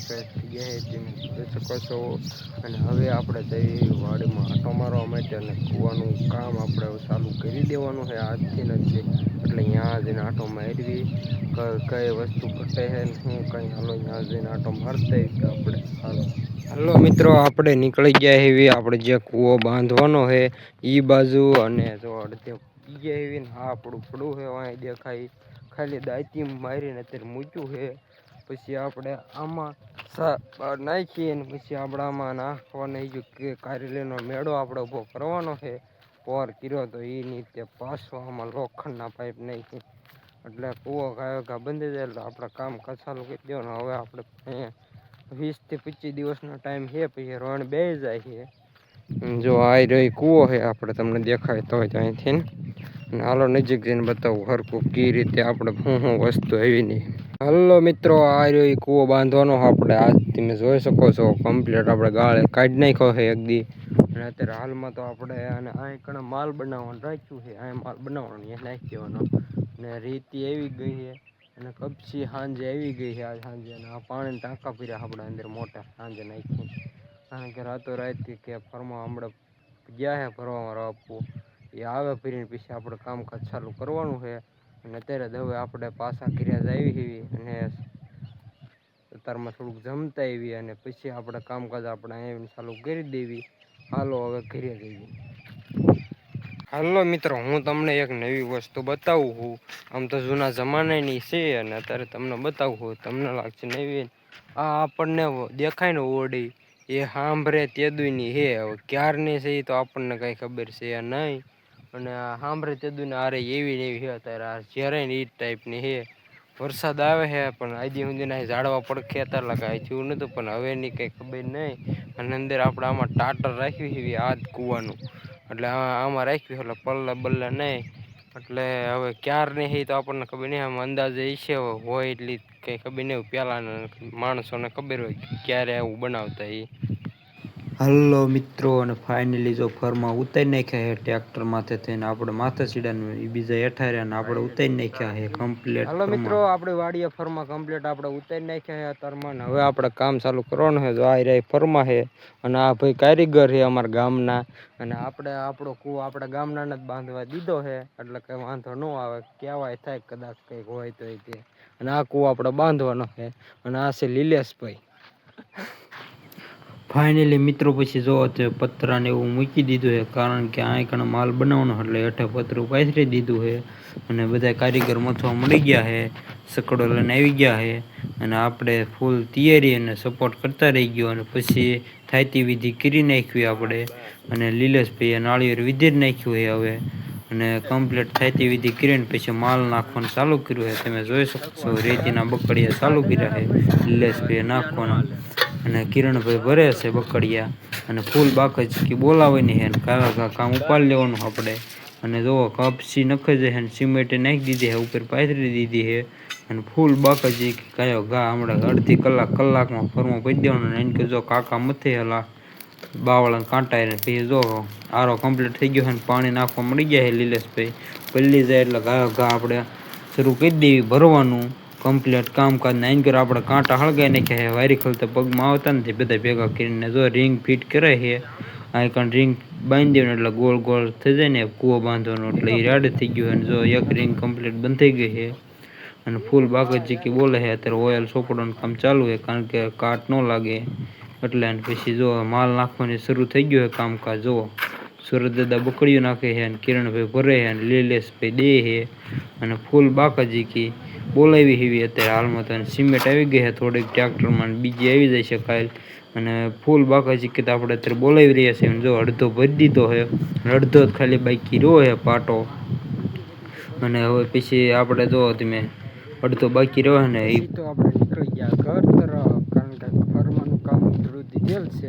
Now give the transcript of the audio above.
Fresh થઈ ગયા છે તમે જોઈ શકો છો. અને હવે આપણે જઈ વાડીમાં આંટો મારવા માટે અને કૂવાનું કામ આપણે ચાલુ કરી દેવાનું છે આજથી નથી. એટલે ત્યાં જઈને આંટો મારવી કઈ વસ્તુ ઘટે છે હું કઈ હાલો ત્યાં જઈને આંટો મારતા આપણે હાલો મિત્રો આપણે નીકળી ગયા એવી આપણે જે કૂવો બાંધવાનો છે ઈ બાજુ અને જો અડધે એવી હા આપડું પડું છે દેખાય ખાલી દાયતી મારીને અત્યારે મૂક્યું છે. પછી આપણે આમાં નાખીએ ને પછી આપણામાં નાખવા કે કારેલીનો મેળો આપણે ઉભો કરવાનો છે. પોર કર્યો તો એ રીતે પાસવામાં લોખંડના પાઈપ નાખી એટલે કૂવો ઘા બંધી જાય એટલે આપણે કામ ચાલુ કરી દેવાનું. હવે આપણે 20 થી 25 દિવસનો ટાઈમ છે પછી રોણ બેહી જાય છે. જો આ રહ્યો કૂવો છે આપણે તમને દેખાય તો હોય અહીંથી હાલો નજીક જઈને બતાવું હરખું કઈ રીતે આપણે શું વસ્તુ આવી નહી. હલો મિત્રો આ રહ્યો કૂવો બાંધવાનો આપણે આજ તમે જોઈ શકો છો કમ્પ્લીટ આપણે ગાળે કાઢી નાખ્યો છે એક દી. અને અત્યારે હાલમાં તો આપણે અહીં કણે માલ બનાવવાનું રાખ્યું છે અહીં માલ બનાવવાનો નાખી દેવાનો ને રેતી આવી ગઈ છે. અને કપચી સાંજે આવી ગઈ છે આજ સાંજે પાણીના ટાંકા પીર્યા આપણે અંદર મોટા સાંજે નાખી કારણ કે રાતો રાત કે ફરવા હમણાં ગયા છે ફરવામાં આપવું એ આવે ફરીને પછી આપણે કામકાજ ચાલુ કરવાનું છે. અને અત્યારે હવે આપણે પાછા ઘરે આવી અને અતારમાં થોડુંક જમતા આવી અને પછી આપણે કામકાજ આપણે અહીંયા ચાલુ કરી દેવી. હાલો હવે ઘરે જઈએ. હાલો મિત્રો હું તમને એક નવી વસ્તુ બતાવું છું. આમ તો જૂના જમાનાની છે અને અત્યારે તમને બતાવું તમને લાગશે નવી. આ આપણને દેખાય ને ઓડી એ સાંભળે તેદુની હે ક્યારની છે એ તો આપણને કઈ ખબર છે નહી. અને સાંભળે તેદુને આરે એવી ને એવી અત્યારે જ્યારે ને એ ટાઈપની હે. વરસાદ આવે છે પણ આજી સુધી ઝાડવા પડખ્યા હતા થયું નતું પણ હવે ની કઈ ખબર નઈ. અને અંદર આપડે આમાં ટાટર રાખ્યું આજ કુવાનું એટલે આમાં રાખ્યું એટલે પલળે બળે નઈ. એટલે હવે ક્યાર નહી તો આપણને ખબર નઈ આમ અંદાજે છે હોય એટલી કઈ ખબર નઈ પેલા માણસોને ખબર હોય ક્યારે આવું બનાવતા એ. હલો મિત્રો અને ફાઈનલી જો ફરમાં ઉતારી નાખ્યા ટ્રેક્ટર માથે થઈને આપણે માથે સીડા બીજા હેઠા અને આપણે ઉતારી નાખ્યા કમ્પ્લીટ. હલો મિત્રો આપણે વાડીએ ફરમાં કમ્પ્લીટ આપણે ઉતારી નાખ્યા તરમા હવે આપણે કામ ચાલુ કરવાનું છે આ રહ્યા ફરમાં છે. અને આ ભાઈ કારીગર છે અમારા ગામના અને આપણે આપણો કૂવો આપડા ગામના જ બાંધવા દીધો છે એટલે કઈ વાંધો ન આવે કેવાય થાય કદાચ કઈક હોય તો અને આ કૂવો આપડે બાંધવાનો છે અને આ છે લીલેશભાઈ. ફાઈનલી મિત્રો પછી જોવો પતરા ને એવું મૂકી દીધું છે કારણ કે આ કણે માલ બનાવવાનો એટલે હેઠે પતરું પાથરી દીધું છે. અને બધા કારીગર મથવા મળી ગયા છે સકડો લઈને આવી ગયા છે. અને આપણે ફૂલ તૈયારી અને સપોર્ટ કરતા રહી ગયો અને પછી થાયતી વિધિ કરી નાખવી આપણે અને લીલેશભાઈ નાળિયેર વીધી નાખ્યું હોય હવે. અને કમ્પ્લીટ થાયતી વિધિ કરીને પછી માલ નાખવાનું ચાલુ કર્યું છે તમે જોઈ શકો રેતીના બકડિયા ચાલુ કર્યા છે લીલેશભાઈએ નાખવાના અને કિરણભાઈ ભરે છે બકડિયા અને ફૂલ બાકી બોલાવે નહી કામ ઉપાડી લેવાનું આપણે. અને જો કપસી નખાઈ જાય સિમેન્ટ નાખી દીધી ઉપર પાથરી દીધી છે. અને ફૂલ બાકાજી કયો ઘા હમણાં અડધી કલાકમાં ફરવો પડી દેવાનો એને કે જો કાકા મથે હલા બાવળા કાંટા પછી જો આરો કમ્પ્લીટ થઈ ગયો પાણી નાખવા મળી ગયા છે લીલેશભાઈ પલ્લી જાય એટલે ઘા આપણે શરૂ કરી દેવી ભરવાનું. કમ્પ્લીટ કામકાજ એન્કર આપણે કાંટા હળગાઈ નાખ્યા વાયરી ખલતા પગમાં આવતા નથી બધા ભેગા કરીને જો રિંગ ફિટ કરે છે. આ કણ રિંગ બાંધી દેવાનું એટલે ગોળ ગોળ થઈ જાય ને કૂવો બાંધવાનો એટલે એ રેડી થઈ ગયો અને જો એક રિંગ કમ્પ્લીટ બંધ થઈ ગઈ છે. અને ફૂલ બાગજી બોલે છે અત્યારે ઓઇલ સોપડવાનું કામ ચાલુ છે કારણ કે કાટ ન લાગે એટલે પછી જો માલ નાખવાની શરૂ થઈ ગયું કામકાજ જુઓ સુરત દાદા બકડીઓ નાખે છે અને કિરણભાઈ ભરે છે અને લીલેશભાઈ દે છે. અને ફૂલ બાકાજી બોલાવી એવી અત્યારે હાલમાં તો સિમેન્ટ આવી ગઈ છે થોડીક ટ્રેક્ટરમાં બીજી આવી જાય છે કાલ અને ફૂલ બાકાજી કે આપણે અત્યારે બોલાવી રહ્યા છીએ જો અડધો ભરી દીધો છે અડધો જ ખાલી બાકી રહ્યો છે પાટો. અને હવે પછી આપણે જો તમે અડધો બાકી રહ્યો ને એ તો આપણે નીકળી ગયા ઘર તરફ કારણ કે ફરવાનું કામ શરૂ દીધેલ છે